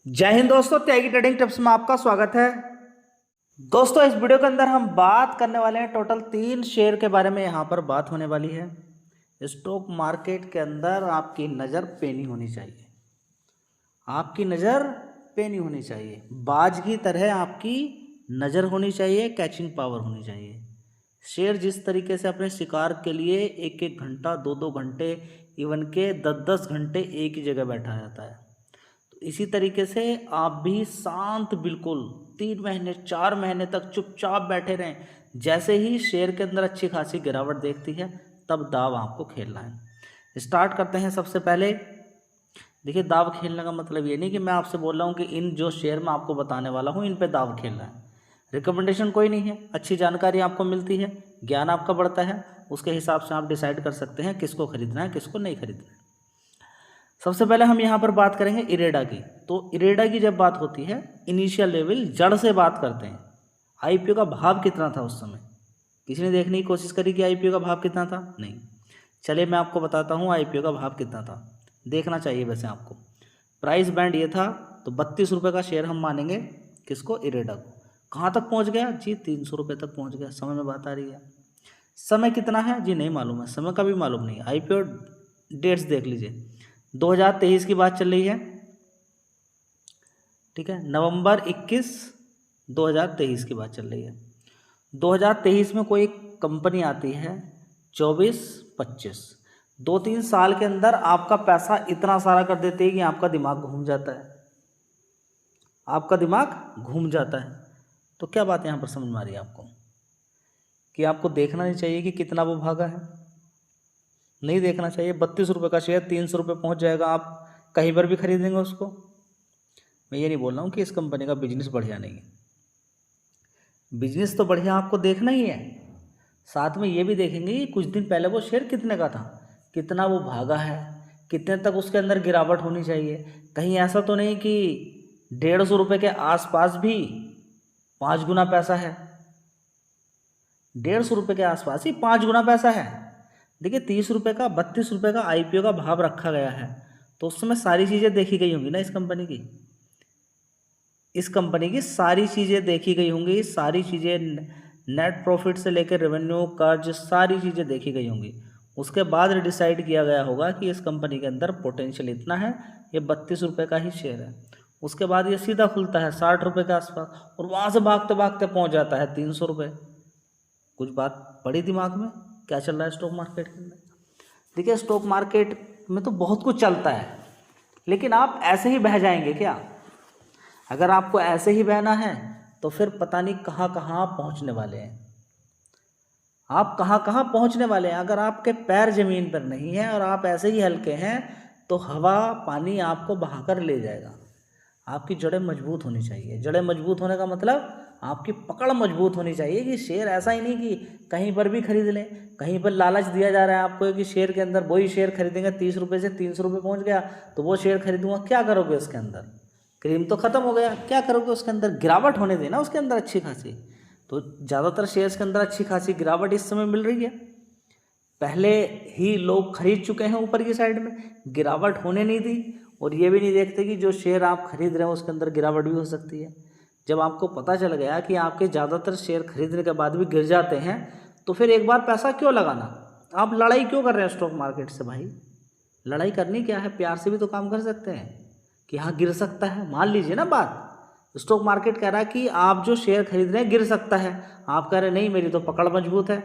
जय हिंद दोस्तों, त्यागी trading tips में आपका स्वागत है। दोस्तों, इस वीडियो के अंदर हम बात करने वाले हैं टोटल 3 शेयर के बारे में। यहाँ पर बात होने वाली है स्टॉक मार्केट के अंदर आपकी नज़र पेनी होनी चाहिए। आपकी नज़र पेनी होनी चाहिए, बाज की तरह आपकी नज़र होनी चाहिए, कैचिंग पावर होनी चाहिए। शेयर जिस तरीके से अपने शिकार के लिए एक एक घंटा, दो दो घंटे, इवन के 10-10 घंटे एक ही जगह बैठा रहता है, इसी तरीके से आप भी शांत बिल्कुल 3 महीने 4 महीने तक चुपचाप बैठे रहें। जैसे ही शेयर के अंदर अच्छी खासी गिरावट देखती है तब दाव आपको खेलना है। स्टार्ट करते हैं। सबसे पहले देखिए, दाव खेलने का मतलब ये नहीं कि मैं आपसे बोल रहा हूँ कि इन जो शेयर मैं आपको बताने वाला हूँ इन पे दाव खेलना है। रिकमेंडेशन कोई नहीं है, अच्छी जानकारी आपको मिलती है, ज्ञान आपका बढ़ता है, उसके हिसाब से आप डिसाइड कर सकते हैं किसको खरीदना है किसको नहीं खरीदना है। सबसे पहले हम यहाँ पर बात करेंगे इरेडा की। तो इरेडा की जब बात होती है, इनिशियल लेवल जड़ से बात करते हैं। आईपीओ का भाव कितना था उस समय? किसी ने देखने की कोशिश करी कि आईपीओ का भाव कितना था? नहीं। चलिए मैं आपको बताता हूँ आईपीओ का भाव कितना था। देखना चाहिए वैसे आपको। प्राइस बैंड ये था, तो 32 रुपये का शेयर हम मानेंगे किसको? इरेडा को। कहाँ तक पहुँच गया जी? 300 रुपये तक पहुँच गया। समय में बात आ रही है। समय कितना है जी? नहीं मालूम है, समय का भी मालूम नहीं। आईपीओ डेट्स देख लीजिए, 2023 की बात चल रही है, ठीक है। नवंबर 21 2023 की बात चल रही है। 2023 में कोई कंपनी आती है 24-25, 2-3 साल के अंदर आपका पैसा इतना सारा कर देती है कि आपका दिमाग घूम जाता है। आपका दिमाग घूम जाता है। तो क्या बात यहाँ पर समझ में आ रही है आपको कि आपको देखना नहीं चाहिए कि कितना वो भागा है? नहीं देखना चाहिए। 32 रुपये का शेयर 300 रुपये पहुँच जाएगा, आप कहीं पर भी खरीदेंगे उसको। मैं ये नहीं बोल रहा हूँ कि इस कंपनी का बिजनेस बढ़िया नहीं है, बिजनेस तो बढ़िया आपको देखना ही है। साथ में ये भी देखेंगे कि कुछ दिन पहले वो शेयर कितने का था, कितना वो भागा है, कितने तक उसके अंदर गिरावट होनी चाहिए। कहीं ऐसा तो नहीं कि 150 रुपये के आसपास भी 5 गुना पैसा है? 150 रुपये के आसपास ही 5 गुना पैसा है। देखिए, 30 रुपये का 32 रुपये का आईपीओ का भाव रखा गया है, तो उस समय सारी चीज़ें देखी गई होंगी ना इस कंपनी की। इस कंपनी की सारी चीज़ें देखी गई होंगी, सारी चीज़ें नेट प्रॉफिट से लेकर रेवेन्यू, कर्ज, सारी चीज़ें देखी गई होंगी। उसके बाद डिसाइड किया गया होगा कि इस कंपनी के अंदर पोटेंशियल इतना है, ये 32 रुपये का ही शेयर है। उसके बाद ये सीधा खुलता है 60 रुपये के आसपास, और वहाँ से भागते भागते पहुँच जाता है 300 रुपये। कुछ बात पड़ी दिमाग में? क्या चल रहा है स्टॉक मार्केट के अंदर? देखिए, स्टॉक मार्केट में तो बहुत कुछ चलता है, लेकिन आप ऐसे ही बह जाएंगे क्या? अगर आपको ऐसे ही बहना है तो फिर पता नहीं कहाँ कहाँ पहुँचने वाले हैं। आप कहाँ कहाँ पहुँचने वाले हैं। अगर आपके पैर ज़मीन पर नहीं है और आप ऐसे ही हल्के हैं तो हवा पानी आपको बहाकर ले जाएगा। आपकी जड़ें मजबूत होनी चाहिए। जड़ें मजबूत होने का मतलब आपकी पकड़ मजबूत होनी चाहिए कि शेयर ऐसा ही नहीं कि कहीं पर भी खरीद लें। कहीं पर लालच दिया जा रहा है आपको कि शेयर के अंदर वही शेयर खरीदेंगे, 30 रुपये से 300 रुपये पहुँच गया तो वो शेयर खरीदूँगा। क्या करोगे उसके अंदर? क्रीम तो ख़त्म हो गया, क्या करोगे उसके अंदर? गिरावट होने देना उसके अंदर अच्छी खासी। तो ज़्यादातर शेयर्स के अंदर अच्छी खासी गिरावट इस समय मिल रही है। पहले ही लोग खरीद चुके हैं ऊपर की साइड में, गिरावट होने नहीं दी, और ये भी नहीं देखते कि जो शेयर आप खरीद रहे हैं उसके अंदर गिरावट भी हो सकती है। जब आपको पता चल गया कि आपके ज़्यादातर शेयर खरीदने के बाद भी गिर जाते हैं, तो फिर एक बार पैसा क्यों लगाना? आप लड़ाई क्यों कर रहे हैं स्टॉक मार्केट से? भाई, लड़ाई करनी क्या है? प्यार से भी तो काम कर सकते हैं कि हाँ गिर सकता है। मान लीजिए ना बात, स्टॉक मार्केट कह रहा है कि आप जो शेयर खरीद रहे हैं गिर सकता है, आप कह रहे नहीं मेरी तो पकड़ मजबूत है।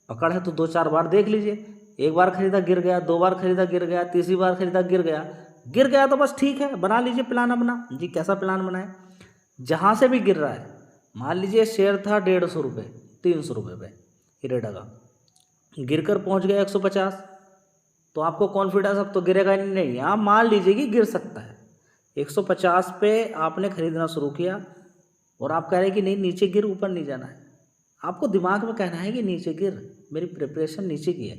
पकड़ है तो 2-4 बार देख लीजिए। एक बार खरीदा गिर गया, 2 बार खरीदा गिर गया, तीसरी बार खरीदा गिर गया। गिर गया तो बस ठीक है, बना लीजिए प्लान अपना जी। कैसा प्लान बनाए? जहाँ से भी गिर रहा है, मान लीजिए शेयर था 150 रुपये, 300 रुपये पे इरेडा का, गिर कर पहुँच गया 150, तो आपको कॉन्फिडेंस अब तो गिरेगा नहीं। आप मान लीजिए कि गिर सकता है। 150 पे आपने खरीदना शुरू किया और आप कह रहे हैं कि नहीं नीचे गिर, ऊपर नहीं जाना है। आपको दिमाग में कहना है कि नीचे गिर, मेरी प्रिपरेशन नीचे की है,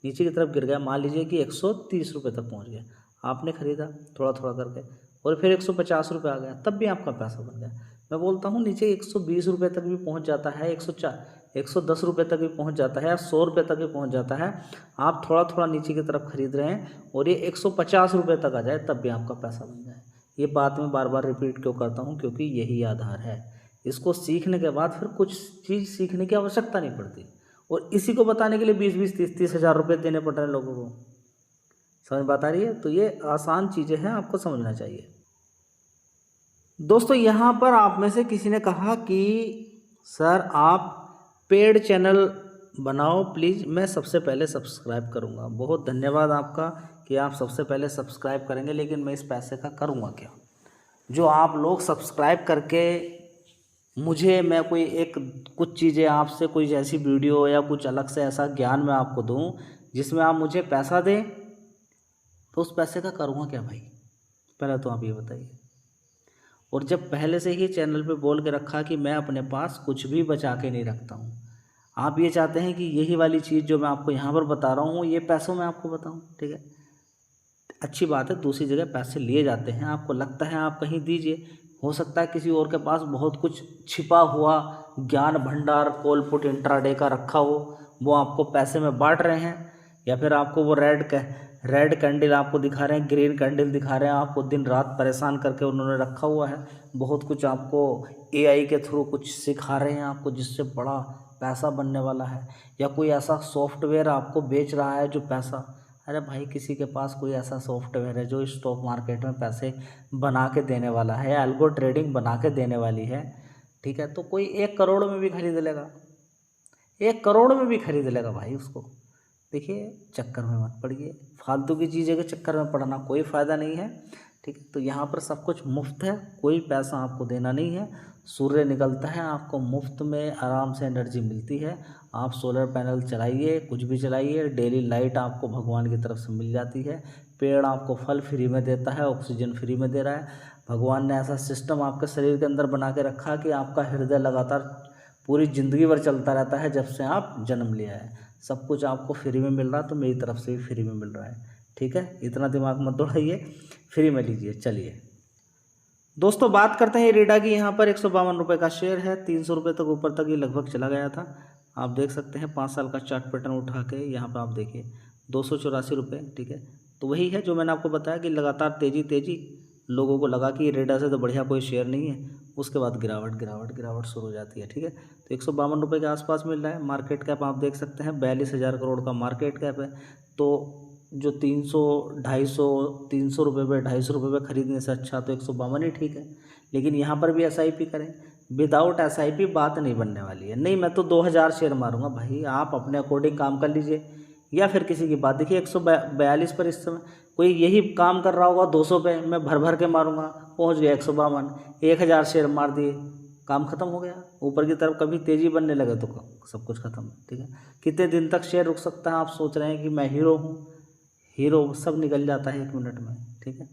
नीचे की तरफ गिर गया। मान लीजिए कि 130 रुपये तक पहुंच गया, आपने खरीदा थोड़ा थोड़ा करके, और फिर 150 रुपये आ गया, तब भी आपका पैसा बन गया। मैं बोलता हूँ नीचे 120 रुपये तक भी पहुँच जाता है, 110 रुपये तक भी पहुँच जाता है, 100 रुपये तक भी पहुँच जाता है। आप थोड़ा थोड़ा नीचे की तरफ खरीद रहे हैं और ये 150 रुपये तक आ जाए तब भी आपका पैसा बन जाए। ये बात मैं बार बार रिपीट क्यों करता हूँ, क्योंकि यही आधार है। इसको सीखने के बाद फिर कुछ चीज़ सीखने की आवश्यकता नहीं पड़ती, और इसी को बताने के लिए 20-20, 30-30 हज़ार रुपये देने पड़ रहे हैं लोगों को। समझ बात आ रही है? तो ये आसान चीज़ें हैं, आपको समझना चाहिए। दोस्तों यहाँ पर आप में से किसी ने कहा कि सर आप पेड चैनल बनाओ प्लीज़, मैं सबसे पहले सब्सक्राइब करूँगा। बहुत धन्यवाद आपका कि आप सबसे पहले सब्सक्राइब करेंगे, लेकिन मैं इस पैसे का करूँगा क्या? जो आप लोग सब्सक्राइब करके मुझे, मैं कोई एक कुछ चीज़ें आपसे, कोई ऐसी वीडियो या कुछ अलग से ऐसा ज्ञान मैं आपको दूं जिसमें आप मुझे पैसा दें, तो उस पैसे का करूँगा क्या भाई? पहले तो आप ये बताइए। और जब पहले से ही चैनल पे बोल के रखा कि मैं अपने पास कुछ भी बचा के नहीं रखता हूँ, आप ये चाहते हैं कि यही वाली चीज़ जो मैं आपको यहाँ पर बता रहा हूँ ये पैसों में आपको बताऊँ, ठीक है? अच्छी बात है, दूसरी जगह पैसे लिए जाते हैं, आपको लगता है आप कहीं दीजिए, हो सकता है किसी और के पास बहुत कुछ छिपा हुआ ज्ञान भंडार कोलपुट इंट्राडे का रखा हो, वो आपको पैसे में बांट रहे हैं, या फिर आपको वो रेड कैंडल आपको दिखा रहे हैं, ग्रीन कैंडल दिखा रहे हैं, आपको दिन रात परेशान करके उन्होंने रखा हुआ है। बहुत कुछ आपको AI के थ्रू कुछ सिखा रहे हैं आपको, जिससे बड़ा पैसा बनने वाला है, या कोई ऐसा सॉफ्टवेयर आपको बेच रहा है जो पैसा, अरे भाई किसी के पास कोई ऐसा सॉफ्टवेयर है जो स्टॉक मार्केट में पैसे बना के देने वाला है, एल्गो ट्रेडिंग बना के देने वाली है, ठीक है? तो कोई 1 करोड़ में भी खरीद लेगा, 1 करोड़ में भी खरीद लेगा भाई उसको। देखिए चक्कर में मत पड़िए, फालतू की चीज़ें के चक्कर में पड़ना कोई फ़ायदा नहीं है, ठीक है? तो यहाँ पर सब कुछ मुफ्त है, कोई पैसा आपको देना नहीं है। सूर्य निकलता है, आपको मुफ्त में आराम से एनर्जी मिलती है। आप सोलर पैनल चलाइए, कुछ भी चलाइए, डेली लाइट आपको भगवान की तरफ से मिल जाती है। पेड़ आपको फल फ्री में देता है, ऑक्सीजन फ्री में दे रहा है। भगवान ने ऐसा सिस्टम आपके शरीर के अंदर बना के रखा कि आपका हृदय लगातार पूरी ज़िंदगी भर चलता रहता है जब से आप जन्म लिया है। सब कुछ आपको फ्री में मिल रहा है, तो मेरी तरफ से भी फ्री में मिल रहा है, ठीक है? इतना दिमाग मत दौड़ाइए, फ्री में लीजिए। चलिए दोस्तों बात करते हैं इरेडा की। यहाँ पर 152 रुपये का शेयर है, 300 रुपये तक ऊपर तक ये लगभग चला गया था। आप देख सकते हैं 5 साल का चार्ट पैटर्न उठा के यहाँ पर आप देखिए 284 रुपये, ठीक है? तो वही है जो मैंने आपको बताया कि लगातार तेज़ी लोगों को लगा कि इरेडा से तो बढ़िया कोई शेयर नहीं है, उसके बाद गिरावट शुरू हो जाती है, ठीक है? तो 152 रुपये के आसपास मिल रहा है। मार्केट कैप आप देख सकते हैं 42,000 करोड़ का मार्केट कैप है। तो जो 300, 250, 300 रुपये पे, 250 रुपये पे खरीदने से अच्छा तो 152 ही ठीक है। लेकिन यहाँ पर भी SIP करें, विदाउट SIP बात नहीं बनने वाली है। नहीं मैं तो 2000 शेयर मारूंगा भाई, आप अपने अकॉर्डिंग काम कर लीजिए, या फिर किसी की बात। देखिए 142 पर इस समय कोई यही काम कर रहा होगा 200 पे, मैं भर के मारूंगा, पहुँच गया 152, 1000 शेयर मार दिए, काम खत्म हो गया। ऊपर की तरफ कभी तेज़ी बनने लगे तो सब कुछ खत्म, ठीक है? कितने दिन तक शेयर रुक सकता है? आप सोच रहे हैं कि मैं हीरो हूँ, हीरो सब निकल जाता है 1 मिनट में, ठीक है?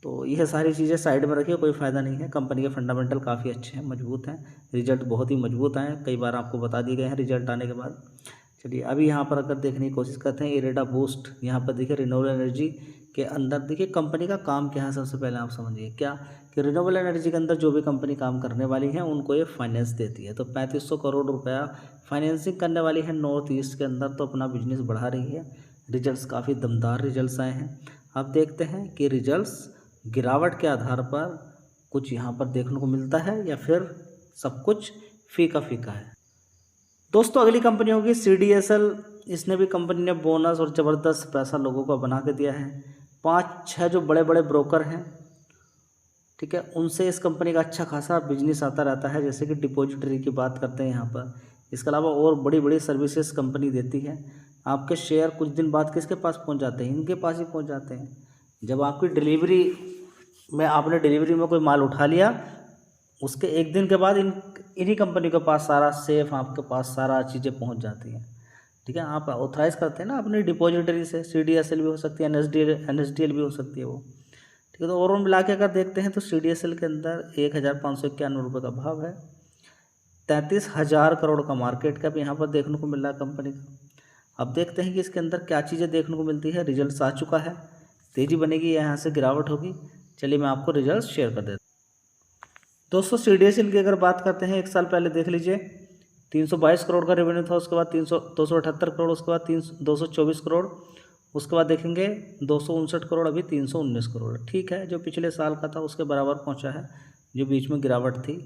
तो यह सारी चीज़ें साइड में रखिए, कोई फ़ायदा नहीं है। कंपनी के फंडामेंटल काफ़ी अच्छे हैं, मजबूत हैं, रिजल्ट बहुत ही मजबूत आए हैं, कई बार आपको बता दिए गए हैं रिजल्ट आने के बाद। चलिए अभी यहाँ पर अगर देखने की कोशिश करते हैं इरेडा बूस्ट, यहाँ पर देखिए रिन्यूएबल एनर्जी के अंदर देखिए कंपनी का काम क्या है। सबसे पहले आप समझिए क्या कि रिन्यूएबल एनर्जी के अंदर जो भी कंपनी काम करने वाली है उनको ये फाइनेंस देती है। तो 3500 करोड़ रुपया फाइनेंसिंग करने वाली है नॉर्थ ईस्ट के अंदर, तो अपना बिजनेस बढ़ा रही है। रिजल्ट्स काफ़ी दमदार रिजल्ट्स आए हैं। आप देखते हैं कि रिजल्ट्स गिरावट के आधार पर कुछ यहाँ पर देखने को मिलता है, या फिर सब कुछ फीका है। दोस्तों अगली कंपनी होगी CDSL। इसने भी कंपनी ने बोनस और ज़बरदस्त पैसा लोगों को बना के दिया है। 5-6 जो बड़े बड़े ब्रोकर हैं, ठीक है, उनसे इस कंपनी का अच्छा खासा बिजनेस आता रहता है, जैसे कि डिपॉजिटरी की बात करते हैं यहाँ पर। इसके अलावा और बड़ी बड़ी सर्विसेज कंपनी देती है। आपके शेयर कुछ दिन बाद किसके पास पहुँच जाते हैं? इनके पास ही पहुँच जाते हैं। जब आपकी डिलीवरी में आपने डिलीवरी में कोई माल उठा लिया, उसके 1 दिन के बाद इन्हीं कंपनी के पास सारा सेफ, आपके पास सारा चीज़ें पहुंच जाती हैं, ठीक है? आप ऑथराइज करते हैं ना अपनी डिपॉजिटरी से, CDSL भी हो सकती है, NSDL भी हो सकती है वो, ठीक है? तो ओवरऑल मिला के अगर देखते हैं तो CDSL के अंदर 1591 रुपये का भाव है, 33,000 करोड़ का मार्केट कैप यहाँ पर देखने को मिल रहा है कंपनी का। अब देखते हैं कि इसके अंदर क्या चीज़ें देखने को मिलती है। रिजल्ट आ चुका है, तेज़ी बनेगी, यहाँ से गिरावट होगी। चलिए मैं आपको रिजल्ट शेयर कर देता हूँ। दोस्तों CDSL की अगर बात करते हैं, 1 साल पहले देख लीजिए 322 करोड़ का रेवेन्यू था, उसके बाद 278 करोड़, उसके बाद 224 करोड़, उसके बाद देखेंगे 259 करोड़, अभी 319 करोड़, ठीक है, जो पिछले साल का था उसके बराबर पहुंचा है, जो बीच में गिरावट थी।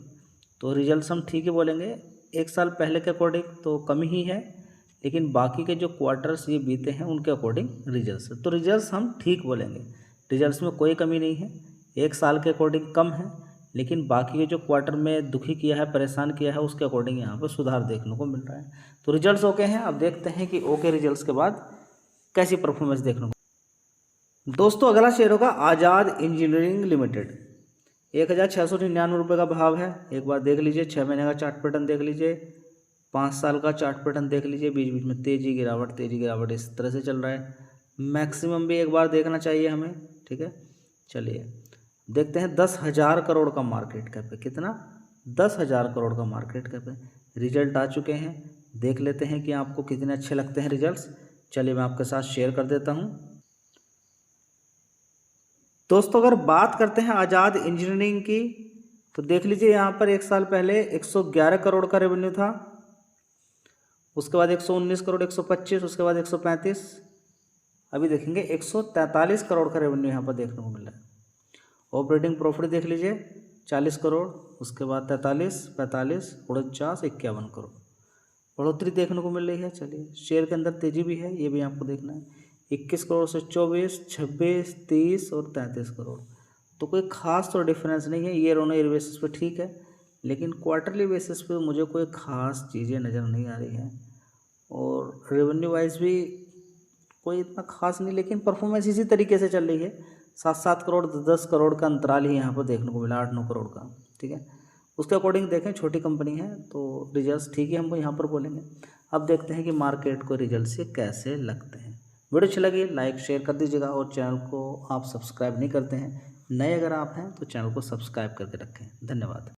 तो रिजल्ट्स हम ठीक ही बोलेंगे, एक साल पहले के अकॉर्डिंग तो कम ही है, लेकिन बाकी के जो क्वार्टर्स ये बीते हैं उनके अकॉर्डिंग रिजल्ट्स, तो रिजल्ट्स हम ठीक बोलेंगे, रिजल्ट्स में कोई कमी नहीं है। एक साल के अकॉर्डिंग कम है, लेकिन बाकी के जो क्वार्टर में दुखी किया है, परेशान किया है, उसके अकॉर्डिंग यहाँ पर सुधार देखने को मिल रहा है। तो रिजल्ट्स ओके हैं। अब देखते हैं कि ओके रिजल्ट्स के बाद कैसी परफॉर्मेंस देखने को। दोस्तों अगला शेयर होगा आज़ाद इंजीनियरिंग लिमिटेड। 1699 रुपये का भाव है। एक बार देख लीजिए, 6 महीने का चार्ट पैटर्न देख लीजिए, 5 साल का चार्ट पैटर्न देख लीजिए, बीच बीच में तेजी गिरावट इस तरह से चल रहा है। मैक्सिमम भी एक बार देखना चाहिए हमें, ठीक है। चलिए देखते हैं 10,000 करोड़ का मार्केट कैप है। कितना? 10,000 करोड़ का मार्केट कैप है। रिजल्ट आ चुके हैं, देख लेते हैं कि आपको कितने अच्छे लगते हैं रिजल्ट्स। चलिए मैं आपके साथ शेयर कर देता हूं। दोस्तों अगर बात करते हैं आज़ाद इंजीनियरिंग की, तो देख लीजिए यहाँ पर एक साल पहले 111 करोड़ का रेवेन्यू था, उसके बाद 119 करोड़, 125, उसके बाद 135, अभी देखेंगे 143 करोड़ का रेवेन्यू यहाँ पर देखने को मिल रहा है। ऑपरेटिंग प्रॉफिट देख लीजिए 40 करोड़, उसके बाद 43, 45, 49, 51 करोड़ बढ़ोतरी देखने को मिल रही है। चलिए शेयर के अंदर तेजी भी है, ये भी आपको देखना है। 21 करोड़ से 24, 26, 30 और 33 करोड़। तो कोई खास तो डिफरेंस नहीं है, ईयर ऑन ईयर बेसिस पे ठीक है, लेकिन क्वार्टरली बेसिस पे मुझे कोई ख़ास चीज़ें नज़र नहीं आ रही हैं। और रेवेन्यू वाइज भी कोई इतना खास नहीं, लेकिन परफॉर्मेंस इसी तरीके से चल रही है। 7-7 करोड़ 10 करोड़ का अंतराल ही यहाँ पर देखने को मिला, 8-9 करोड़ का, ठीक है। उसके अकॉर्डिंग देखें, छोटी कंपनी है तो रिजल्ट्स ठीक ही हमको यहाँ पर बोलेंगे। अब देखते हैं कि मार्केट को रिजल्ट से कैसे लगते हैं। वीडियो अच्छी लगी लाइक शेयर कर दीजिएगा, और चैनल को आप सब्सक्राइब नहीं करते हैं, नए अगर आप हैं तो चैनल को सब्सक्राइब करके रखें। धन्यवाद।